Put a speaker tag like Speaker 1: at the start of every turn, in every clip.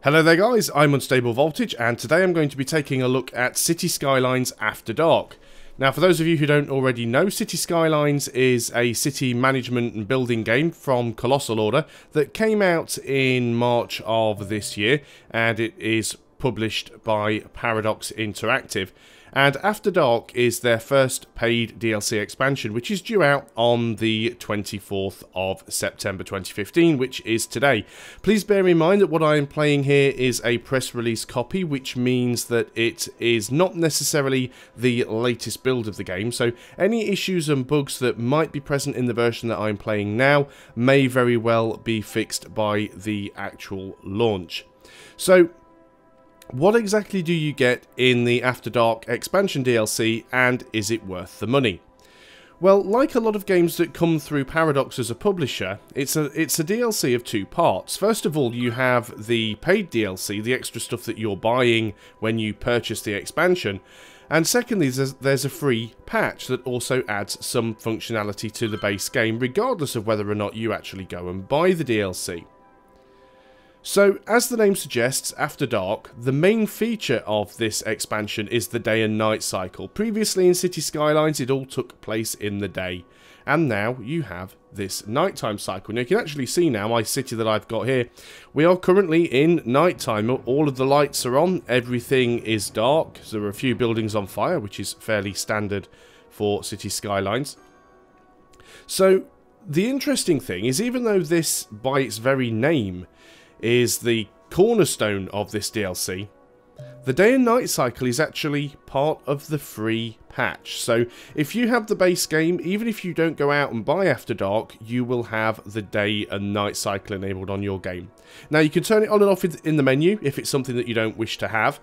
Speaker 1: Hello there guys, I'm Unstable Voltage and today I'm going to be taking a look at Cities Skylines After Dark. Now for those of you who don't already know, Cities Skylines is a city management and building game from Colossal Order that came out in March of this year, and it is published by Paradox Interactive. And After Dark is their first paid DLC expansion, which is due out on the 24th of September 2015, which is today. Please bear in mind that what I am playing here is a press release copy, which means that it is not necessarily the latest build of the game, so any issues and bugs that might be present in the version that I'm playing now may very well be fixed by the actual launch. So, what exactly do you get in the After Dark expansion DLC, and is it worth the money? Well, like a lot of games that come through Paradox as a publisher, it's a DLC of two parts. First of all, you have the paid DLC, the extra stuff that you're buying when you purchase the expansion. And secondly, there's a free patch that also adds some functionality to the base game, regardless of whether or not you actually go and buy the DLC. So, as the name suggests, After Dark, the main feature of this expansion is the day and night cycle. Previously in Cities Skylines, it all took place in the day, and now you have this nighttime cycle. Now, you can actually see now my city that I've got here. We are currently in nighttime. All of the lights are on, everything is dark. So there are a few buildings on fire, which is fairly standard for Cities Skylines. So, the interesting thing is, even though this, by its very name, is the cornerstone of this DLC, the day and night cycle is actually part of the free patch. So if you have the base game, even if you don't go out and buy After Dark, you will have the day and night cycle enabled on your game. Now you can turn it on and off in the menu if it's something that you don't wish to have,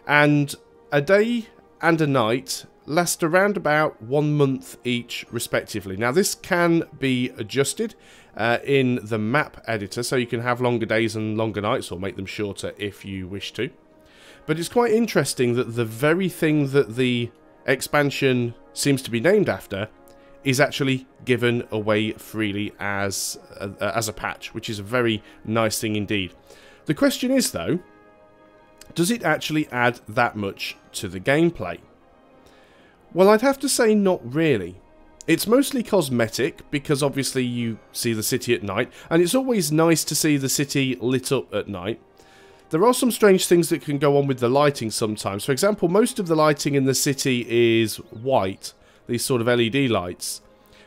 Speaker 1: and a day and a night last around about 1 month each respectively. Now this can be adjusted in the map editor, so you can have longer days and longer nights, or make them shorter if you wish to. But it's quite interesting that the very thing that the expansion seems to be named after is actually given away freely as a patch, which is a very nice thing indeed. The question is though, does it actually add that much to the gameplay? Well, I'd have to say not really. It's mostly cosmetic, because obviously you see the city at night, and it's always nice to see the city lit up at night. There are some strange things that can go on with the lighting sometimes. For example, most of the lighting in the city is white, these sort of LED lights.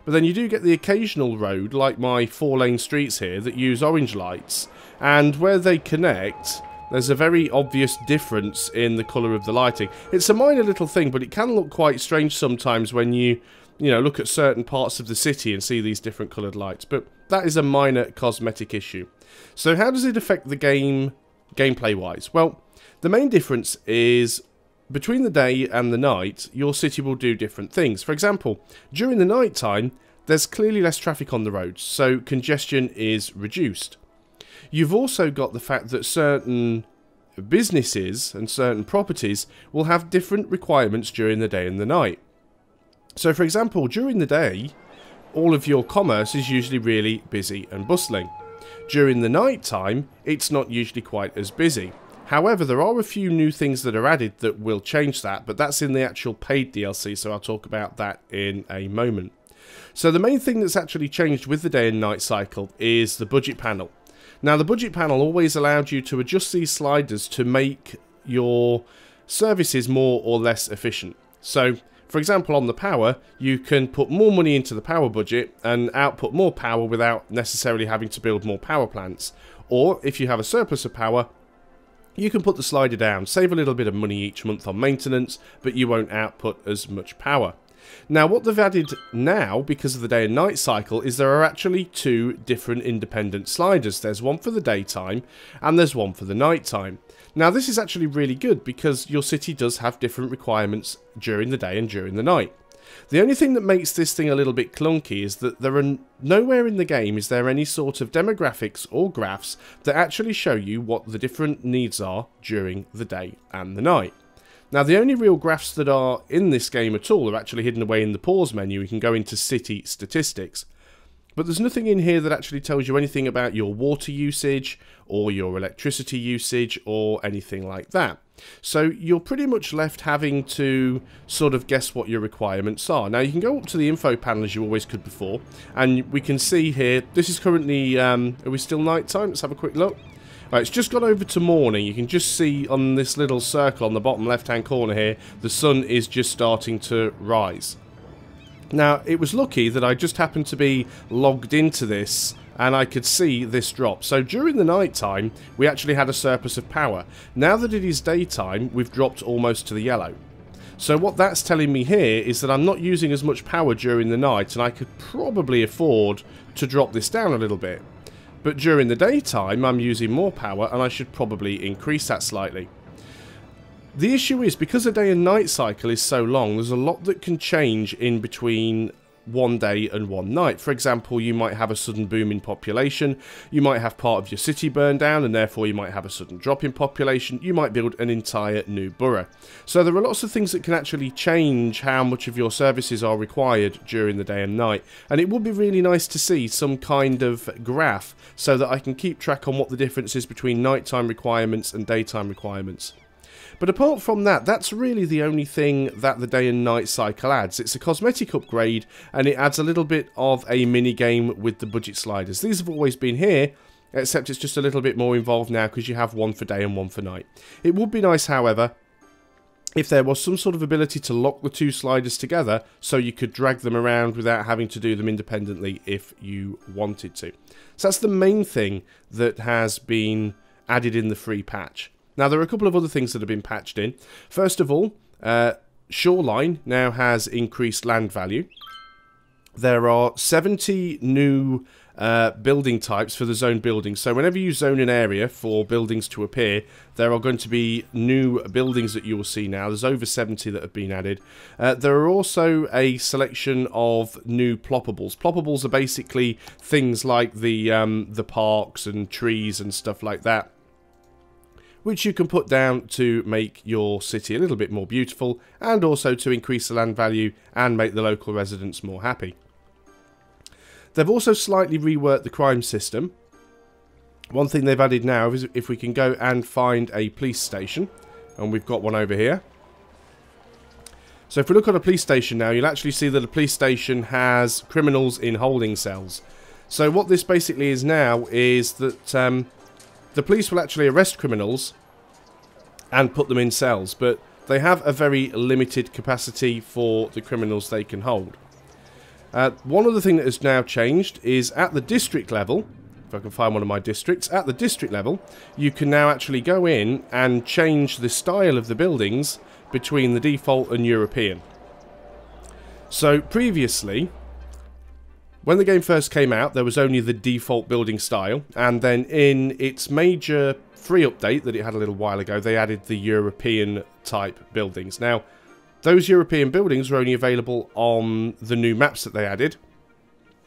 Speaker 1: But then you do get the occasional road, like my 4-lane streets here, that use orange lights, and where they connect, there's a very obvious difference in the colour of the lighting. It's a minor little thing, but it can look quite strange sometimes when you look at certain parts of the city and see these different coloured lights. But that is a minor cosmetic issue. So how does it affect the game gameplay-wise? Well, the main difference is between the day and the night, your city will do different things. For example, during the night time, there's clearly less traffic on the roads, so congestion is reduced. You've also got the fact that certain businesses and certain properties will have different requirements during the day and the night. So for example, during the day, all of your commerce is usually really busy and bustling. During the night time, it's not usually quite as busy. However, there are a few new things that are added that will change that, but that's in the actual paid DLC, so I'll talk about that in a moment. So the main thing that's actually changed with the day and night cycle is the budget panel. Now, the budget panel always allowed you to adjust these sliders to make your services more or less efficient. So, for example, on the power, you can put more money into the power budget and output more power without necessarily having to build more power plants. Or, if you have a surplus of power, you can put the slider down, save a little bit of money each month on maintenance, but you won't output as much power. Now, what they've added now, because of the day and night cycle, is there are actually two different independent sliders. There's one for the daytime, and there's one for the night time. Now, this is actually really good, because your city does have different requirements during the day and during the night. The only thing that makes this thing a little bit clunky is that there are nowhere in the game is there any sort of demographics or graphs that actually show you what the different needs are during the day and the night. Now, the only real graphs that are in this game at all are actually hidden away in the pause menu. You can go into city statistics. But there's nothing in here that actually tells you anything about your water usage or your electricity usage or anything like that. So you're pretty much left having to sort of guess what your requirements are. Now you can go up to the info panel as you always could before, and we can see here, this is currently, are we still nighttime? Let's have a quick look. Right, it's just gone over to morning. You can just see on this little circle on the bottom left hand corner here, the sun is just starting to rise. Now, it was lucky that I just happened to be logged into this and I could see this drop. So during the night time, we actually had a surplus of power. Now that it is daytime, we've dropped almost to the yellow. So what that's telling me here is that I'm not using as much power during the night, and I could probably afford to drop this down a little bit. But during the daytime, I'm using more power, and I should probably increase that slightly. The issue is, because a day and night cycle is so long, there's a lot that can change in between one day and one night. For example, you might have a sudden boom in population, you might have part of your city burn down, and therefore you might have a sudden drop in population, you might build an entire new borough. So there are lots of things that can actually change how much of your services are required during the day and night, and it would be really nice to see some kind of graph so that I can keep track on what the difference is between nighttime requirements and daytime requirements. But apart from that, that's really the only thing that the day and night cycle adds. It's a cosmetic upgrade, and it adds a little bit of a mini game with the budget sliders. These have always been here, except it's just a little bit more involved now because you have one for day and one for night. It would be nice, however, if there was some sort of ability to lock the two sliders together so you could drag them around without having to do them independently if you wanted to. So that's the main thing that has been added in the free patch. Now, there are a couple of other things that have been patched in. First of all, Shoreline now has increased land value. There are 70 new building types for the zone buildings. So whenever you zone an area for buildings to appear, there are going to be new buildings that you will see now. There's over 70 that have been added. There are also a selection of new ploppables. Ploppables are basically things like the parks and trees and stuff like that, which you can put down to make your city a little bit more beautiful, and also to increase the land value and make the local residents more happy. They've also slightly reworked the crime system. One thing they've added now is if we can go and find a police station, and we've got one over here. So if we look at a police station now, you'll actually see that a police station has criminals in holding cells. So what this basically is now is that the police will actually arrest criminals and put them in cells, but they have a very limited capacity for the criminals they can hold. One other thing that has now changed is at the district level, if I can find one of my districts, at the district level, you can now actually go in and change the style of the buildings between the default and European. So previously, when the game first came out, there was only the default building style, and then in its major free update that it had a little while ago, they added the European type buildings. Now, those European buildings were only available on the new maps that they added,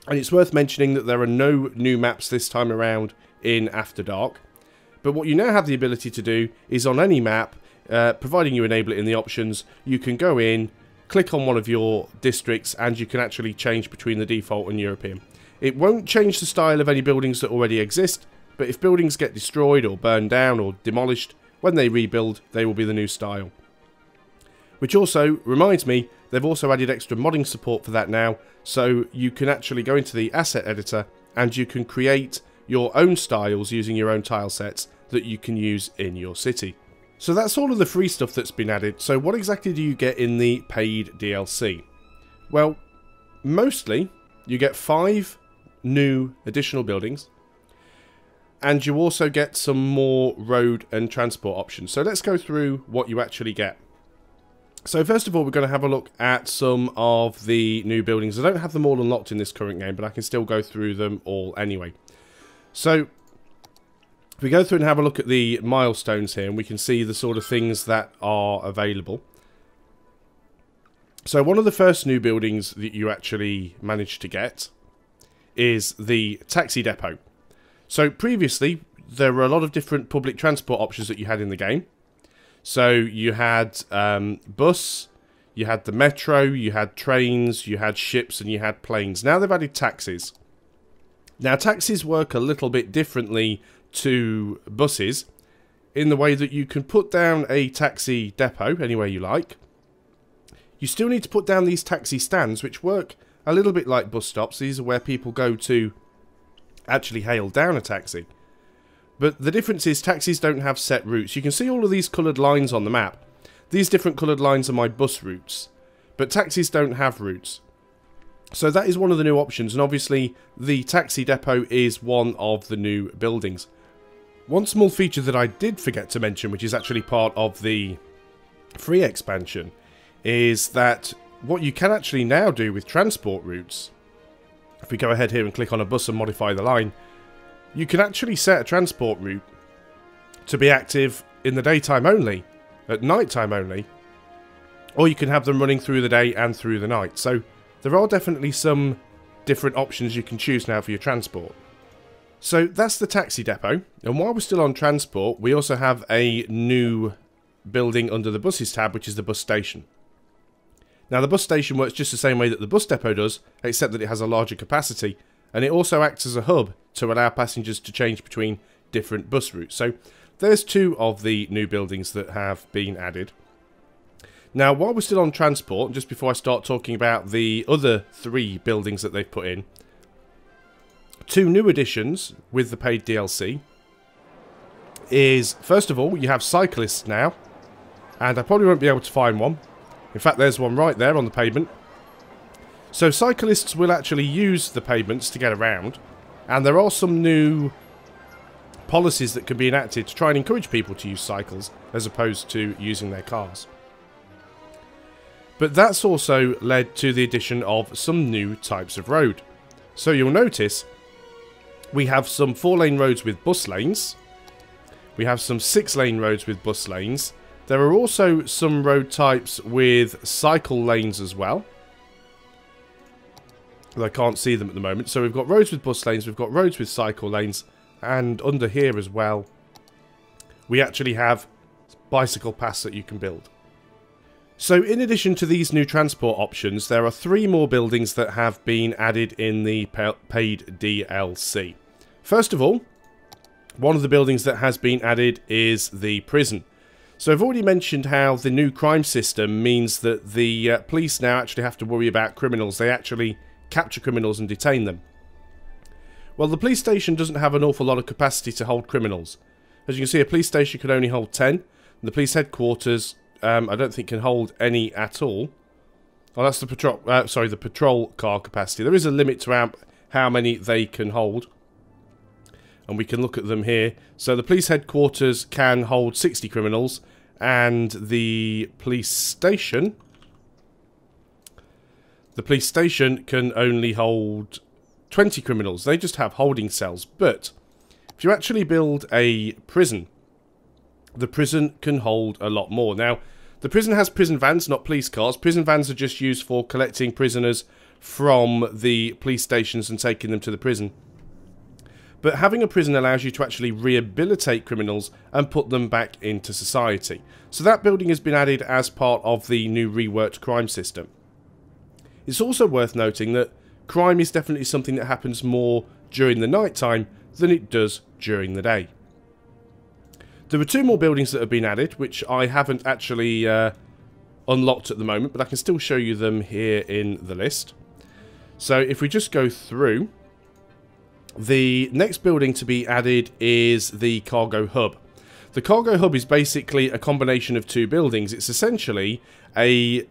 Speaker 1: and it's worth mentioning that there are no new maps this time around in After Dark. But what you now have the ability to do is on any map, providing you enable it in the options, you can go in, click on one of your districts, and you can actually change between the default and European. It won't change the style of any buildings that already exist, but if buildings get destroyed or burned down or demolished, when they rebuild, they will be the new style. Which also reminds me, they've also added extra modding support for that now, so you can actually go into the asset editor and you can create your own styles using your own tile sets that you can use in your city. So that's all of the free stuff that's been added. So what exactly do you get in the paid DLC? Well, mostly you get 5 new additional buildings, and you also get some more road and transport options. So let's go through what you actually get. So first of all, we're going to have a look at some of the new buildings. I don't have them all unlocked in this current game, but I can still go through them all anyway. So if we go through and have a look at the milestones here, and we can see the sort of things that are available. So one of the first new buildings that you actually managed to get is the taxi depot. So previously, there were a lot of different public transport options that you had in the game. So you had bus, you had the metro, you had trains, you had ships, and you had planes. Now they've added taxis. Now, taxis work a little bit differently to buses in the way that you can put down a taxi depot anywhere you like. You still need to put down these taxi stands, which work a little bit like bus stops. These are where people go to actually hail down a taxi. But the difference is taxis don't have set routes. You can see all of these coloured lines on the map. These different coloured lines are my bus routes. But taxis don't have routes. So that is one of the new options, and obviously the taxi depot is one of the new buildings. One small feature that I did forget to mention, which is actually part of the free expansion, is that what you can actually now do with transport routes, if we go ahead here and click on a bus and modify the line, you can actually set a transport route to be active in the daytime only, at night time only, or you can have them running through the day and through the night. So there are definitely some different options you can choose now for your transport. So that's the taxi depot, and while we're still on transport, we also have a new building under the buses tab, which is the bus station. Now the bus station works just the same way that the bus depot does, except that it has a larger capacity, and it also acts as a hub to allow passengers to change between different bus routes. So there's two of the new buildings that have been added. Now while we're still on transport, just before I start talking about the other three buildings that they've put in, two new additions with the paid DLC is, first of all, you have Cyclists now, and I probably won't be able to find one. In fact, there's one right there on the pavement. So cyclists will actually use the pavements to get around, and there are some new policies that can be enacted to try and encourage people to use cycles as opposed to using their cars. But that's also led to the addition of some new types of road. So you'll notice we have some 4-lane roads with bus lanes. We have some 6-lane roads with bus lanes. There are also some road types with cycle lanes as well. I can't see them at the moment. So we've got roads with bus lanes, we've got roads with cycle lanes, and under here as well, we actually have bicycle paths that you can build. So in addition to these new transport options, there are 3 more buildings that have been added in the paid DLC. First of all, one of the buildings that has been added is the prison. So I've already mentioned how the new crime system means that the police now actually have to worry about criminals. They actually capture criminals and detain them. Well, the police station doesn't have an awful lot of capacity to hold criminals. As you can see, a police station can only hold 10. And the police headquarters, I don't think can hold any at all. Oh, that's the patrol. The patrol car capacity. There is a limit to how many they can hold, and we can look at them here. So the police headquarters can hold 60 criminals, and the police station can only hold 20 criminals. They just have holding cells. But if you actually build a prison, the prison can hold a lot more. Now, the prison has prison vans, not police cars. Prison vans are just used for collecting prisoners from the police stations and taking them to the prison. But having a prison allows you to actually rehabilitate criminals and put them back into society. So that building has been added as part of the new reworked crime system. It's also worth noting that crime is definitely something that happens more during the night time than it does during the day. There are 2 more buildings that have been added, which I haven't actually unlocked at the moment, but I can still show you them here in the list. So if we just go through, the next building to be added is the cargo hub. The cargo hub is basically a combination of 2 buildings. It's essentially a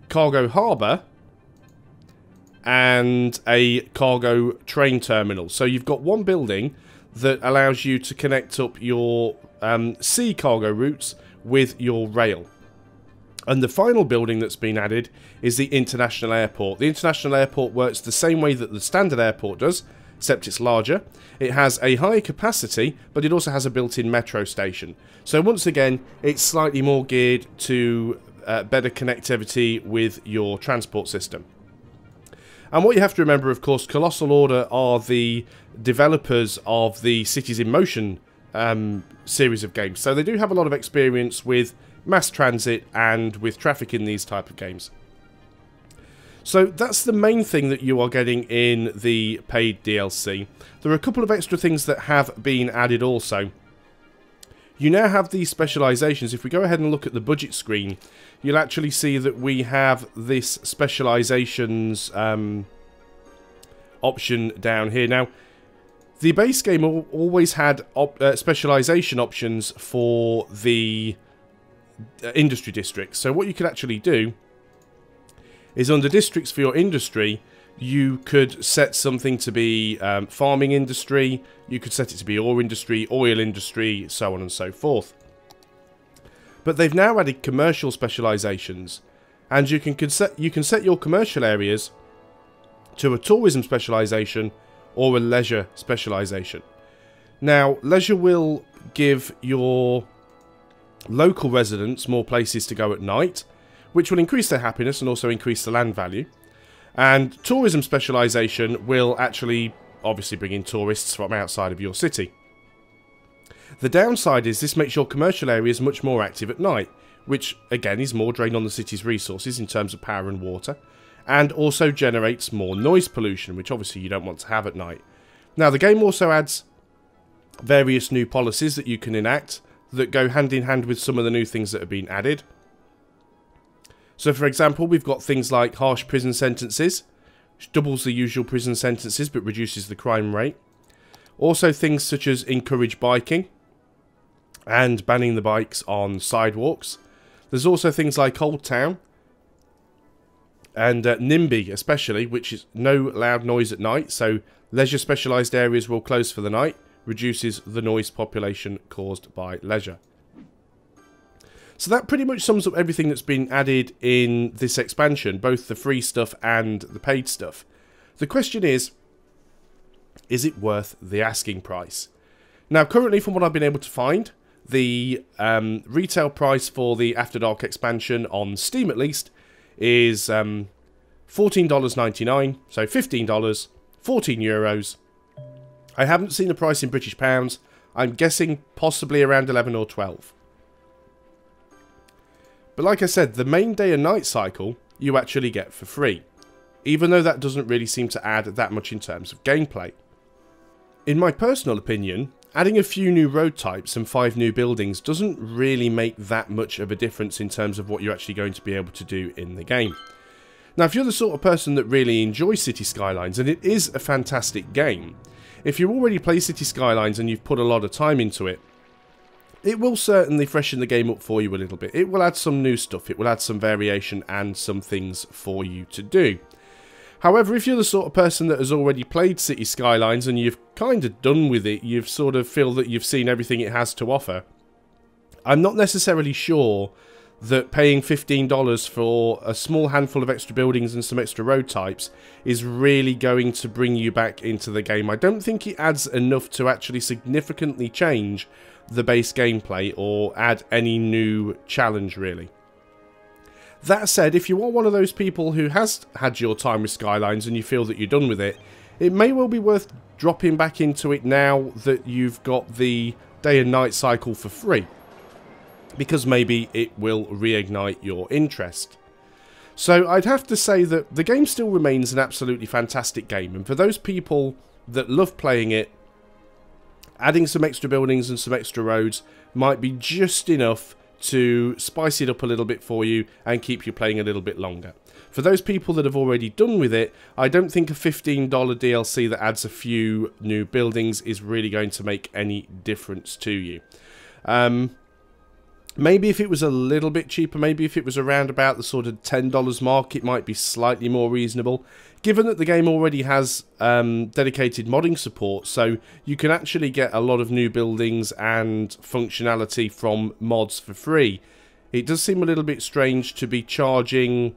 Speaker 1: cargo harbour and a cargo train terminal. So you've got one building that allows you to connect up your sea cargo routes with your rail. And the final building that's been added is the international airport. The international airport works the same way that the standard airport does, except it's larger. It has a higher capacity, but it also has a built-in metro station. So once again, it's slightly more geared to better connectivity with your transport system. And what you have to remember, of course, Colossal Order are the developers of the Cities in Motion series of games. So they do have a lot of experience with mass transit and with traffic in these type of games. So that's the main thing that you are getting in the paid DLC. There are a couple of extra things that have been added also. You now have these specializations. If we go ahead and look at the budget screen, you'll actually see that we have this specializations option down here. Now, the base game always had specialization options for the industry districts. So what you could actually do is under districts for your industry, you could set something to be farming industry, you could set it to be ore industry, oil industry, so on and so forth. But they've now added commercial specializations, and you can set your commercial areas to a tourism specialization or a leisure specialization. Now, leisure will give your local residents more places to go at night, which will increase their happiness and also increase the land value. And tourism specialization will actually obviously bring in tourists from outside of your city. The downside is this makes your commercial areas much more active at night, which again is more drain on the city's resources in terms of power and water, and also generates more noise pollution, which obviously you don't want to have at night. Now, the game also adds various new policies that you can enact that go hand in hand with some of the new things that have been added. So, for example, we've got things like harsh prison sentences, which doubles the usual prison sentences but reduces the crime rate. Also things such as encourage biking and banning the bikes on sidewalks. There's also things like Old Town and NIMBY especially, which is no loud noise at night, so leisure specialised areas will close for the night, reduces the noise population caused by leisure. So that pretty much sums up everything that's been added in this expansion, both the free stuff and the paid stuff. The question is it worth the asking price? Now, currently, from what I've been able to find, the retail price for the After Dark expansion on Steam, at least, is $14.99, so $15, 14 euros. I haven't seen the price in British pounds. I'm guessing possibly around 11 or 12. But like I said, the main day and night cycle you actually get for free, even though that doesn't really seem to add that much in terms of gameplay. In my personal opinion, adding a few new road types and 5 new buildings doesn't really make that much of a difference in terms of what you're actually going to be able to do in the game. Now, if you're the sort of person that really enjoys Cities Skylines, and it is a fantastic game, if you already play Cities Skylines and you've put a lot of time into it, it will certainly freshen the game up for you a little bit. It will add some new stuff, it will add some variation and some things for you to do. However, if you're the sort of person that has already played Cities Skylines and you've kind of done with it, you've sort of feel that you've seen everything it has to offer, I'm not necessarily sure that paying $15 for a small handful of extra buildings and some extra road types is really going to bring you back into the game. I don't think it adds enough to actually significantly change the base gameplay or add any new challenge, really. That said, if you are one of those people who has had your time with Skylines and you feel that you're done with it, it may well be worth dropping back into it now that you've got the day and night cycle for free, because maybe it will reignite your interest. So I'd have to say that the game still remains an absolutely fantastic game, and for those people that love playing it, adding some extra buildings and some extra roads might be just enough to spice it up a little bit for you and keep you playing a little bit longer. For those people that have already done with it, I don't think a $15 DLC that adds a few new buildings is really going to make any difference to you. Maybe if it was a little bit cheaper, maybe if it was around about the sort of $10 mark, it might be slightly more reasonable. Given that the game already has dedicated modding support, so you can actually get a lot of new buildings and functionality from mods for free, it does seem a little bit strange to be charging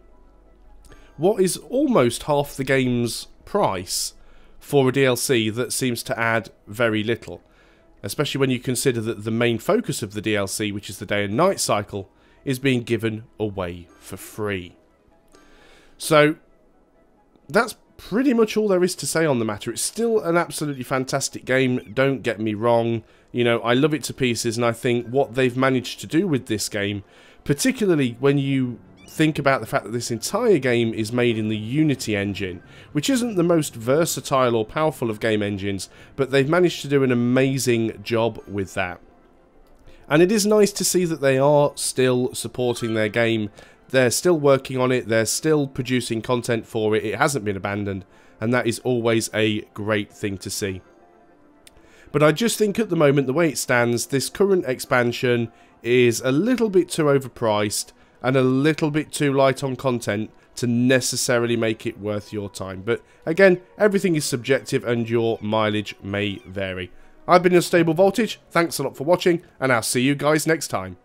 Speaker 1: what is almost half the game's price for a DLC that seems to add very little. Especially when you consider that the main focus of the DLC, which is the day and night cycle, is being given away for free. So that's pretty much all there is to say on the matter. It's still an absolutely fantastic game, don't get me wrong. You know, I love it to pieces, and I think what they've managed to do with this game, particularly when you think about the fact that this entire game is made in the Unity engine, which isn't the most versatile or powerful of game engines, but they've managed to do an amazing job with that. And it is nice to see that they are still supporting their game. They're still working on it, they're still producing content for it, it hasn't been abandoned, and that is always a great thing to see. But I just think at the moment, the way it stands, this current expansion is a little bit too overpriced and a little bit too light on content to necessarily make it worth your time. But again, everything is subjective and your mileage may vary. I've been Unstable Voltage, thanks a lot for watching, and I'll see you guys next time.